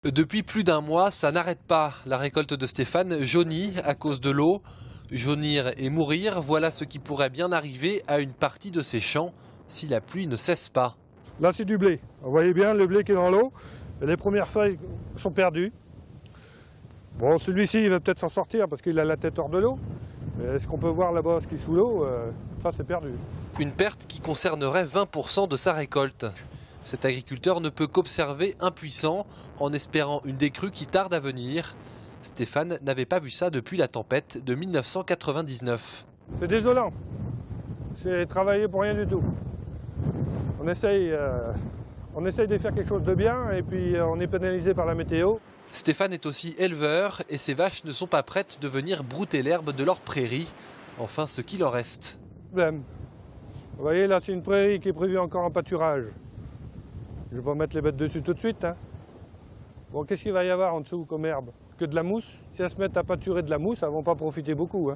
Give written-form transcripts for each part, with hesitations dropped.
Depuis plus d'un mois, ça n'arrête pas. La récolte de Stéphane jaunit à cause de l'eau. Jaunir et mourir, voilà ce qui pourrait bien arriver à une partie de ses champs si la pluie ne cesse pas. Là, c'est du blé. Vous voyez bien le blé qui est dans l'eau. Les premières feuilles sont perdues. Bon, celui-ci, il va peut-être s'en sortir parce qu'il a la tête hors de l'eau. Mais est-ce qu'on peut voir là-bas ce qui est sous l'eau? Ça, c'est perdu. Une perte qui concernerait 20% de sa récolte. Cet agriculteur ne peut qu'observer impuissant en espérant une décrue qui tarde à venir. Stéphane n'avait pas vu ça depuis la tempête de 1999. C'est désolant. C'est travailler pour rien du tout. On essaye de faire quelque chose de bien et puis on est pénalisé par la météo. Stéphane est aussi éleveur et ses vaches ne sont pas prêtes de venir brouter l'herbe de leur prairie. Enfin, ce qu'il en reste. Vous voyez, là, c'est une prairie qui est prévue encore en pâturage. Je ne vais pas mettre les bêtes dessus tout de suite. Bon, qu'est-ce qu'il va y avoir en dessous comme herbe? Que de la mousse. Si elles se mettent à pâturer de la mousse, elles ne vont pas profiter beaucoup.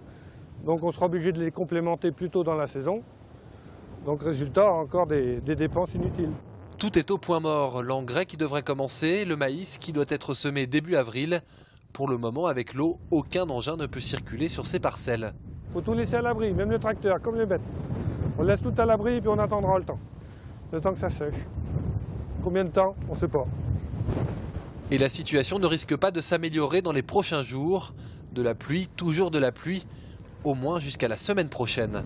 Donc on sera obligé de les complémenter plus tôt dans la saison. Donc résultat, encore des dépenses inutiles. Tout est au point mort. L'engrais qui devrait commencer, le maïs qui doit être semé début avril. Pour le moment, avec l'eau, aucun engin ne peut circuler sur ces parcelles. Il faut tout laisser à l'abri, même le tracteur, comme les bêtes. On laisse tout à l'abri et puis on attendra le temps que ça sèche. Combien de temps? On ne sait pas. Et la situation ne risque pas de s'améliorer dans les prochains jours. De la pluie, toujours de la pluie, au moins jusqu'à la semaine prochaine.